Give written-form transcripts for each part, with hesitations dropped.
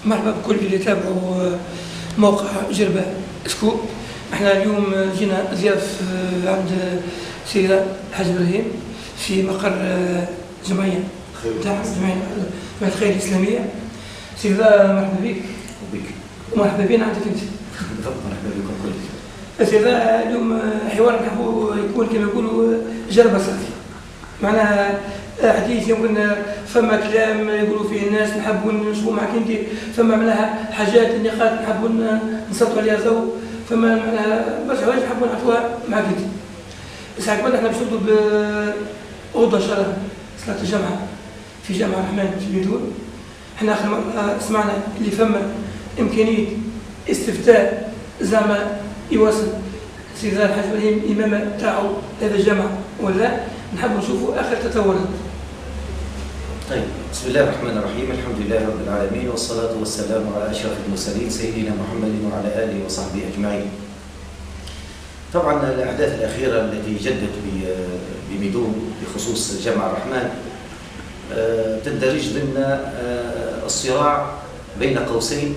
مرحبا بكل اللي تابعوا موقع جربة سكوب. احنا اليوم جينا زيارة عند سيدة الحاج إبراهيم في مقر جمعية جمعية الخير الإسلامية. سيدة مرحبا بك. ومرحبا بنا عندك انت. مرحبا بكم كل. سيدة اليوم حوار نحبوا يكون كما يقولوا جربة صافية، معناها حديث يمكن فما كلام يقولوا فيه الناس نحبوا نشوفوا معك انت، فما معناها حاجات نقاط نحبوا نسلطوا عليها ضوء، فما معناها برشا حوايج نحبوا نحطوها معك انت. ساعة قبل احنا باش نبدو بأوضة شرف صلاة الجمعة في جامع الرحمن في ميدون. احنا آخر مرة سمعنا اللي فما إمكانية استفتاء زعما يواصل سيدنا الحاج إبراهيم الإمامة تاعو هذا الجامع ولا نحب نشوفوا آخر تطورات. طيب، بسم الله الرحمن الرحيم، الحمد لله رب العالمين، والصلاة والسلام على أشرف المرسلين سيدنا محمد وعلى آله وصحبه أجمعين. طبعا الأحداث الأخيرة التي جدت بميدون بخصوص جامع الرحمن تندرج ضمن الصراع بين قوسين،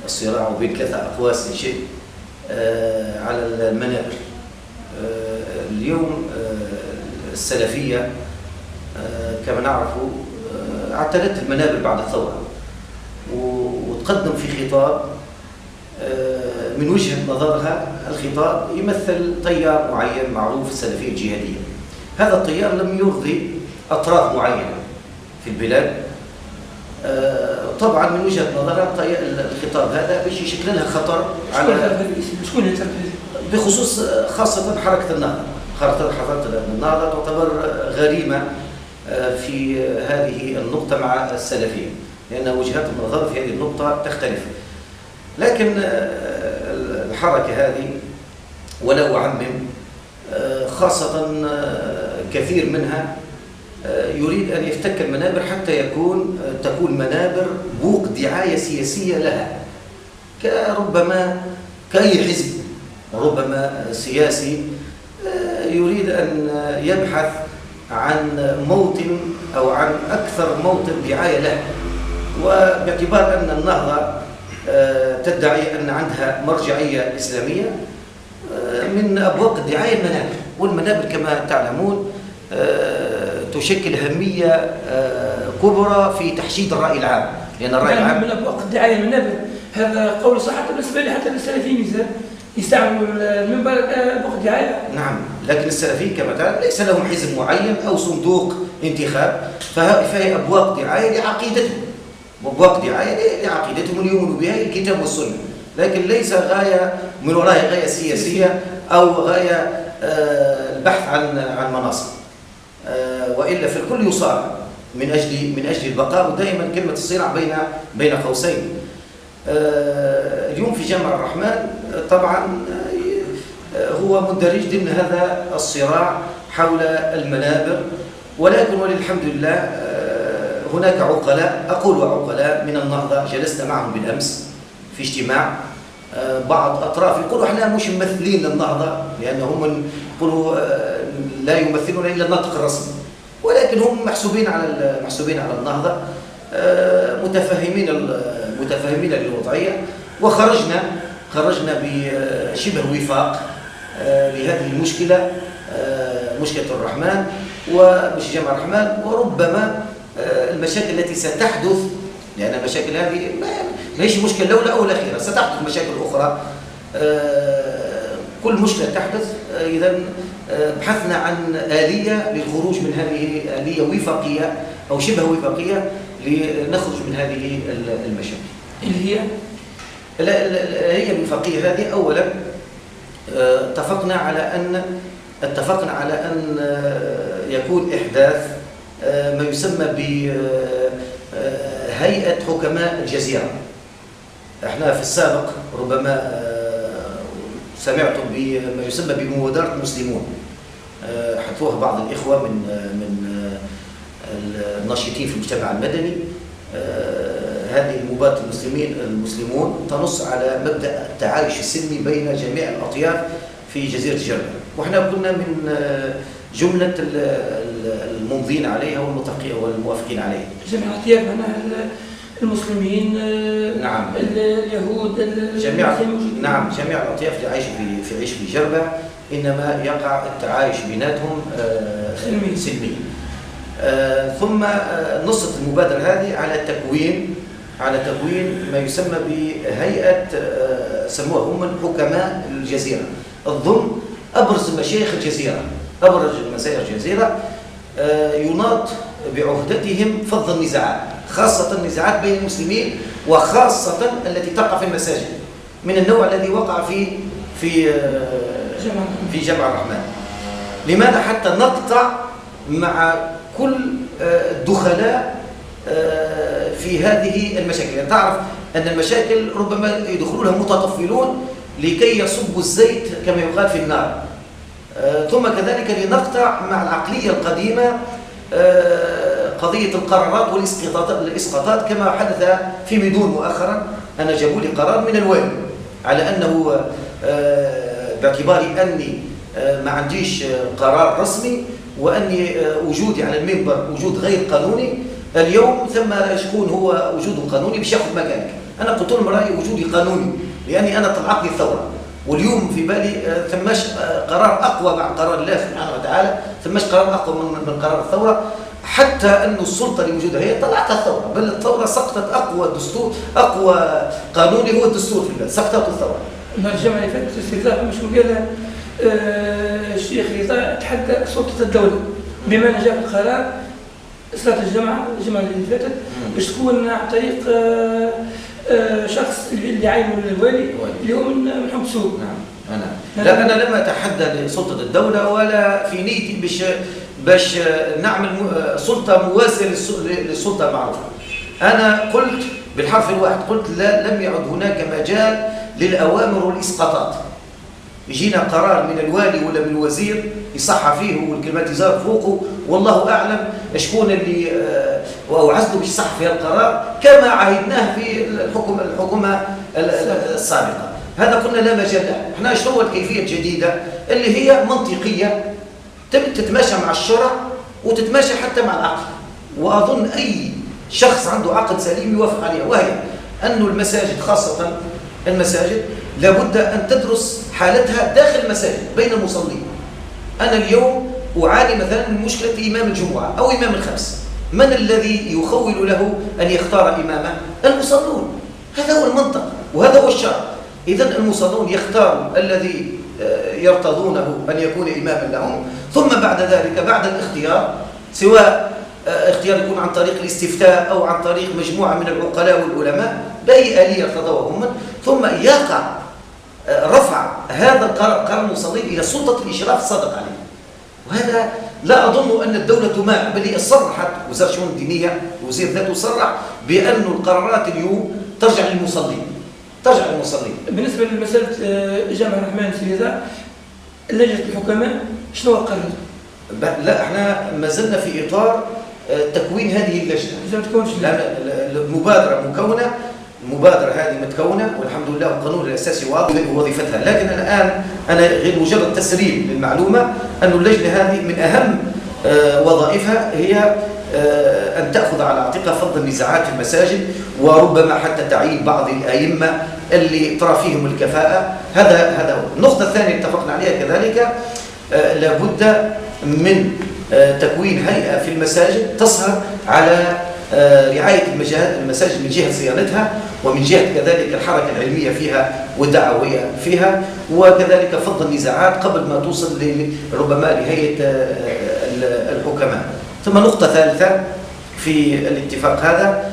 الصراع بين ثلاثة أقواس إن شئت على المنابر. اليوم السلفية كما نعرف اعتلت المنابر بعد الثورة، وتقدم في خطاب من وجهة نظرها الخطاب يمثل تيار معين معروف، السلفية الجهادية. هذا التيار لم يرضي أطراف معينة في البلاد. طبعا من وجهة نظرها الخطاب هذا باش يشكل لها خطر على شكون بخصوص خاصة حركة النهضة. حركة النهضة تعتبر غريمة في هذه النقطة مع السلفية، لأن وجهات النظر في هذه النقطة تختلف. لكن الحركة هذه ولا أعمم، خاصة كثير منها يريد أن يفتك المنابر حتى تكون منابر بوق دعاية سياسية لها، ربما كأي حزب ربما سياسي يريد أن يبحث عن موطن أو عن أكثر موطن دعاية له. وباعتبار أن النهضة تدعي أن عندها مرجعية إسلامية، من أبواق الدعاية المنابر، والمنابر كما تعلمون تشكل أهمية كبرى في تحشيد الرأي العام، لأن الرأي العام من أبواق الدعاية المنابر. هذا قول صح حتى بالنسبة لي، حتى للسلفيين يستعملوا المنبر أبواق الدعاية. نعم، لكن السلفيين كما تعلم ليس لهم حزب معين أو صندوق انتخاب، فهي أبواق دعاية لعقيدتهم، أبواق دعاية لعقيدتهم يؤمنوا بها الكتاب والسنة، لكن ليس غاية من وراء غاية سياسية أو غاية البحث عن مناصب، وإلا فالكل يصارع من أجل البقاء، ودائما كلمة الصراع بين قوسين. اليوم في جامع الرحمن طبعا هو مندرج ضمن هذا الصراع حول المنابر، ولكن وللحمد لله هناك عقلاء، أقول عقلاء من النهضة، جلسنا معهم بالأمس في اجتماع. بعض أطراف يقولوا احنا مش ممثلين للنهضة، لأنهم يقولوا لا يمثلون إلا النطق الرسمي، ولكن هم محسوبين على النهضة، متفهمين للوضعية. وخرجنا بشبه وفاق لهذه المشكلة، مشكلة الرحمن ومش جامع الرحمن، وربما المشاكل التي ستحدث، لأن المشاكل هذه ما هيش مشكلة الأولى أو الأخيرة، ستحدث مشاكل أخرى. كل مشكلة تحدث إذا بحثنا عن آلية للخروج من هذه آلية وفاقية أو شبه وفاقية لنخرج من هذه المشاكل. اللي هي الوفاقية هذه أولا اتفقنا على أن يكون إحداث ما يسمى بهيئة حكماء الجزيرة. احنا في السابق ربما سمعتم بما يسمى بمبادرة المسلمون، حطوها بعض الإخوة من الناشطين في المجتمع المدني. هذه المبادرة المسلمون تنص على مبدأ التعايش السلمي بين جميع الأطياف في جزيرة جربة، وإحنا كنا من جملة الممضين عليها والموافقين عليها. جميع الأطياف معناها المسلمين، نعم. اليهود، نعم، جميع الأطياف اللي عايش في جربة إنما يقع التعايش بيناتهم سلمي. ثم نصت المبادرة هذه على تكوين ما يسمى بهيئة سموها هم حكماء الجزيرة، تضم أبرز مشايخ الجزيرة، يناط بعهدتهم فض النزاعات، خاصة النزاعات بين المسلمين، وخاصة التي تقع في المساجد من النوع الذي وقع في جمع الرحمن. لماذا؟ حتى نقطع مع كل الدخلاء في هذه المشاكل. يعني تعرف أن المشاكل ربما يدخلوا لها متطفلون لكي يصبوا الزيت كما يقال في النار. ثم كذلك لنقطع مع العقلية القديمة قضية القرارات والإسقاطات كما حدث في ميدون مؤخرا. أنا جابوا لي قرار من الوالي على أنه باعتباري أني ما عنديش قرار رسمي وأني وجودي على المنبر وجود غير قانوني، اليوم ثم شكون هو وجوده قانوني باش ياخذ مكانك. أنا قلت لهم رأيي وجودي قانوني لأني أنا طلعت لي الثورة، واليوم في بالي ثماش قرار أقوى مع قرار الله سبحانه وتعالى، ثماش قرار أقوى من قرار الثورة، حتى أن السلطة اللي موجودة هي طلعتها الثورة، بل الثورة سقطت أقوى قانون هو الدستور في البلاد، سقطت الثورة. الجمعة اللي فاتت السيد رضا مش قال الشيخ رضا تحدى سلطة الدولة بما أن جاء القرار صلاة الجمعة اللي فاتت باش تكون عن طريق شخص اللي عينه الوالي اللي هو من حكم سوق. لا، أنا لم أتحدى لسلطة الدولة ولا في نيتي باش نعمل سلطة موازية للسلطة المعروفة. أنا قلت بالحرف الواحد، قلت لم يعد هناك مجال للأوامر والإسقاطات. يجينا قرار من الوالي ولا من الوزير يصحى فيه والكلماتيزار فوقه والله أعلم شكون اللي وعزله باش يصح في القرار كما عهدناه في الحكومة السابقة. هذا قلنا لا مجال له. احنا شنو الكيفية الجديدة اللي هي منطقية تتماشى مع الشرع وتتماشى حتى مع العقل، وأظن أي شخص عنده عقل سليم يوافق عليها، وهي أن المساجد خاصة المساجد لابد أن تدرس حالتها داخل المساجد بين المصلين. أنا اليوم أعاني مثلا من مشكلة إمام الجمعة أو إمام الخمس، من الذي يخول له أن يختار إمامه؟ المصلون. هذا هو المنطق وهذا هو الشرع. إذن المصلون يختاروا الذي يرتضونه أن يكون إماما لهم، ثم بعد ذلك بعد الاختيار سواء اختيار يكون عن طريق الاستفتاء أو عن طريق مجموعة من العقلاء والعلماء بأي آلية ارتضوهم، ثم يقع رفع هذا قرار المصلين إلى سلطة الإشراف الصادق عليه. وهذا لا أظن أن الدولة تمانع، بل هي صرحت وزارة الشؤون الدينية وزير ذاته صرح بأن القرارات اليوم ترجع للمصلين. بالنسبة لمسألة جامع الرحمن سيدة لجنة الحكماء شنو قررت؟ لا، احنا ما زلنا في إطار تكوين هذه اللجنة. المبادرة مكونة، المبادرة هذه متكونة والحمد لله القانون الأساسي واضح وظيفتها، لكن الآن أنا غير مجرد تسريب للمعلومة أن اللجنة هذه من أهم وظائفها هي أن تأخذ على عاتقها فض النزاعات في المساجد، وربما حتى تعيين بعض الأئمة اللي ترى فيهم الكفاءة. هذا هو. النقطة الثانية اتفقنا عليها كذلك، لابد من تكوين هيئة في المساجد تسهر على رعاية المساجد من جهة صيانتها ومن جهة كذلك الحركة العلمية فيها والدعوية فيها، وكذلك فض النزاعات قبل ما توصل ربما لهيئة الحكماء. ثم نقطة ثالثة في الاتفاق هذا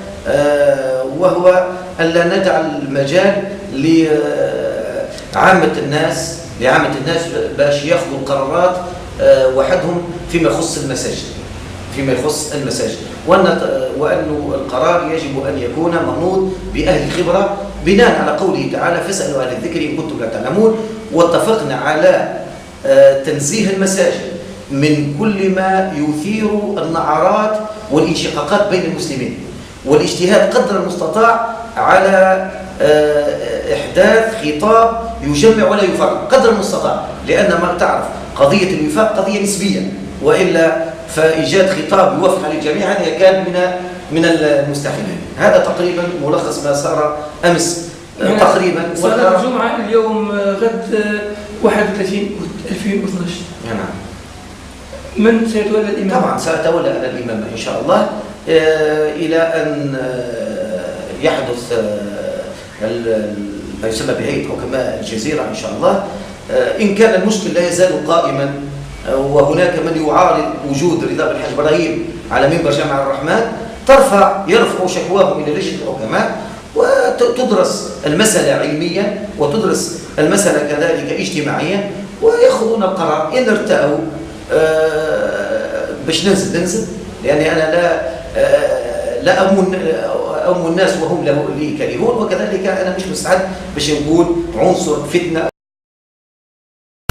وهو ألا نجعل المجال لعامة الناس باش ياخذوا القرارات وحدهم فيما يخص المساجد، وأن القرار يجب أن يكون منوط بأهل خبرة بناء على قوله تعالى فاسألوا أهل الذكر إن كنتم لا تعلمون. واتفقنا على تنزيه المساجد من كل ما يثير النعرات والانشقاقات بين المسلمين، والاجتهاد قدر المستطاع على إحداث خطاب يجمع ولا يفرق قدر المستطاع، لأن ما تعرف قضية الوفاق قضية نسبية، وإلا فإيجاد خطاب يوافق على الجميع هذا كان من من المستحيل. هذا تقريبا ملخص ما صار أمس تقريبا. صلاة الجمعة اليوم غد 31/2012. نعم. من سيتولى الإمامة؟ طبعا سأتولى أنا الإمامة إن شاء الله إلى أن يحدث ما يسمى بهيئة حكماء الجزيرة إن شاء الله. إن كان المشكل لا يزال قائما وهناك من يعارض وجود رضا بن الحاج إبراهيم على منبر جامع الرحمن، يرفع شكواهم إلى لجنة الحكماء وتدرس المسألة علميا وتدرس المسألة كذلك اجتماعيا ويأخذون القرار. إن ارتأوا باش ننزل، لأني أنا لا أمن الناس وهم لي كارهون، وكذلك أنا مش مستعد باش نكون عنصر فتنة